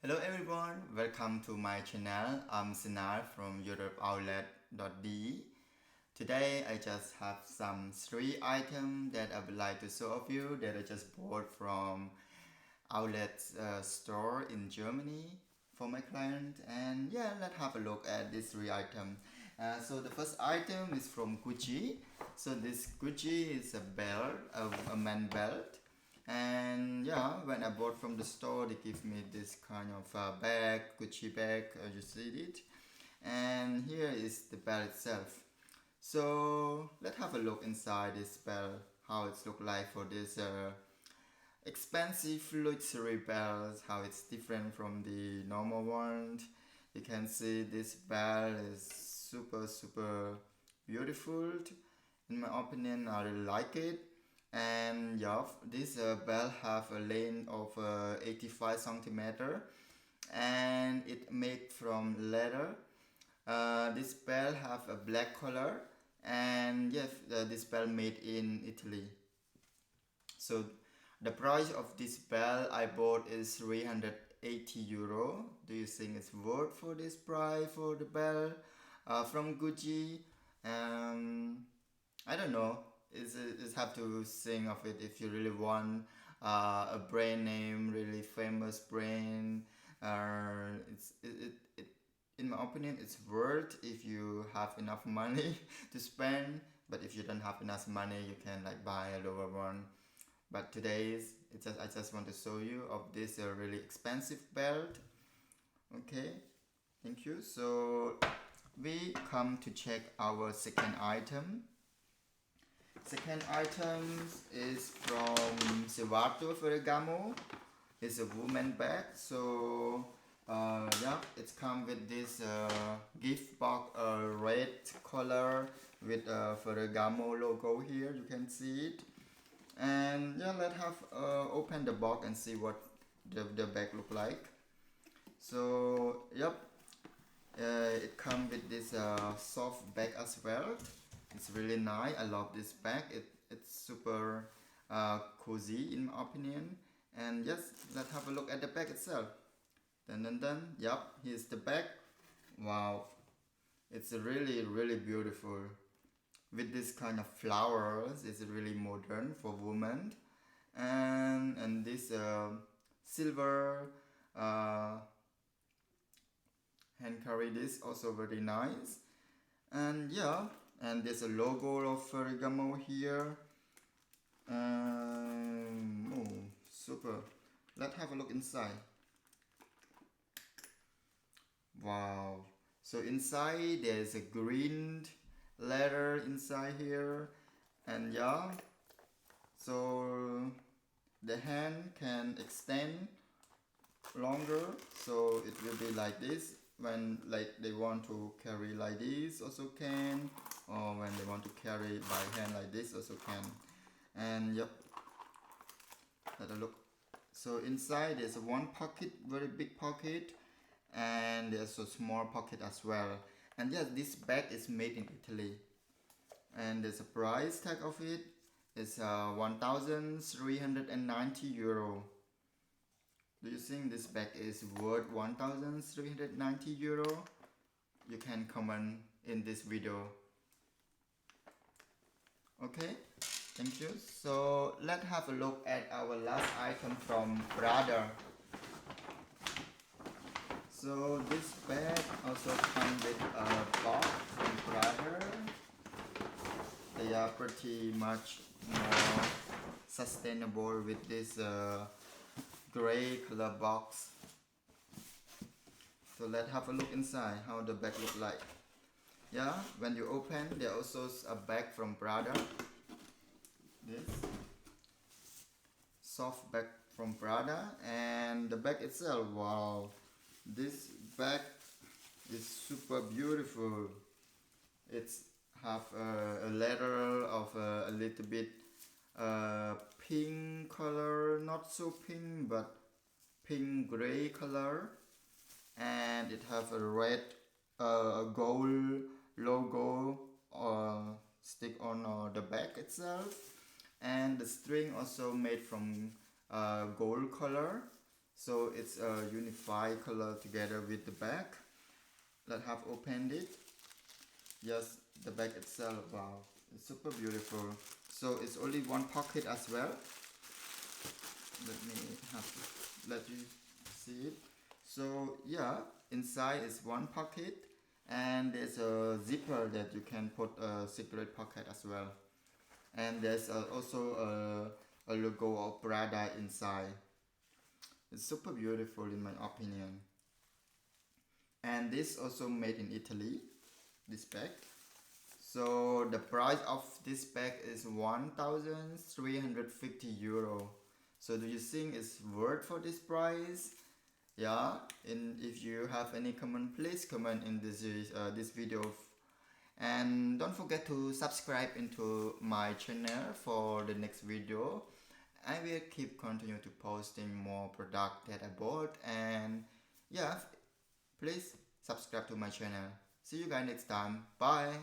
Hello everyone, welcome to my channel. I'm Sinar from EuropeOutlet.de. Today I just have some 3 items that I would like to show of you that I just bought from outlet store in Germany for my client. And yeah, let's have a look at these 3 items. So the first item is from Gucci. So this Gucci is a belt, a man belt. And yeah, when I bought from the store, they give me this kind of bag, Gucci bag, you see it. And here is the belt itself. So let's have a look inside this belt, how it's look like for this expensive luxury belts, how it's different from the normal one. You can see this belt is super beautiful. In my opinion, I really like it. And yeah, this belt have a length of 85 centimeter, and it made from leather. This belt have a black color, and yes, this belt made in Italy. So the price of this belt I bought is 380 euro. Do you think it's worth for this price for the belt from Gucci? I don't know. It's have to think of it if you really want a brand name, really famous brand. It in my opinion, it's worth if you have enough money to spend. But if you don't have enough money, you can like buy a lower one. But today's I just want to show you of this really expensive belt. Okay, thank you. So we come to check our second item. Second item is from Salvatore Ferragamo. It's a woman bag. So yeah, it's come with this gift box, red color with Ferragamo logo here. You can see it. And yeah, let's have open the box and see what the bag look like. So yep, it comes with this soft bag as well. It's really nice. I love this bag. It's super cozy in my opinion. And yes, let's have a look at the bag itself. Dun dun dun. Yep, here's the bag. Wow, it's really beautiful. With this kind of flowers, it's really modern for women. And this silver hand carry this also very nice. And yeah, and there's a logo of Ferragamo here. Oh, super. Let's have a look inside. Wow. So inside there's a green leather inside here. And yeah, so the hand can extend longer, so it will be like this. When like they want to carry like this also can, or when they want to carry by hand like this also can. And yep, let a look. So inside there's one pocket, very big pocket, and there's a small pocket as well. And yes, this bag is made in Italy, and there's a price tag of it. It's 1,390 euro. Do you think this bag is worth 1,390 euro? You can comment in this video. Okay, thank you. So let's have a look at our last item from Prada. So this bag also comes with a box from Prada. They are pretty much more sustainable with this gray color box. So let's have a look inside how the bag look like. Yeah, when you open, there also a bag from Prada. This soft bag from Prada, and the bag itself. Wow, this bag is super beautiful. It's have a leather of a little bit pink color, not so pink, but pink gray color, and it have a red gold logo stick on the back itself, and the string also made from gold color. So it's a unified color together with the back. Let's have opened it. Yes, the bag itself, wow, it's super beautiful. So it's only one pocket as well. Let me let you see it. So yeah, inside is one pocket, and there's a zipper that you can put a cigarette pocket as well. And there's also a logo of Prada inside. It's super beautiful in my opinion. And this also made in Italy, this bag. So the price of this bag is 1,350 euro. So do you think it's worth for this price? Yeah, and if you have any comment, please comment in this video. And don't forget to subscribe into my channel for the next video. I will keep continue to posting more product that I bought, and yeah, please subscribe to my channel. See you guys next time. Bye.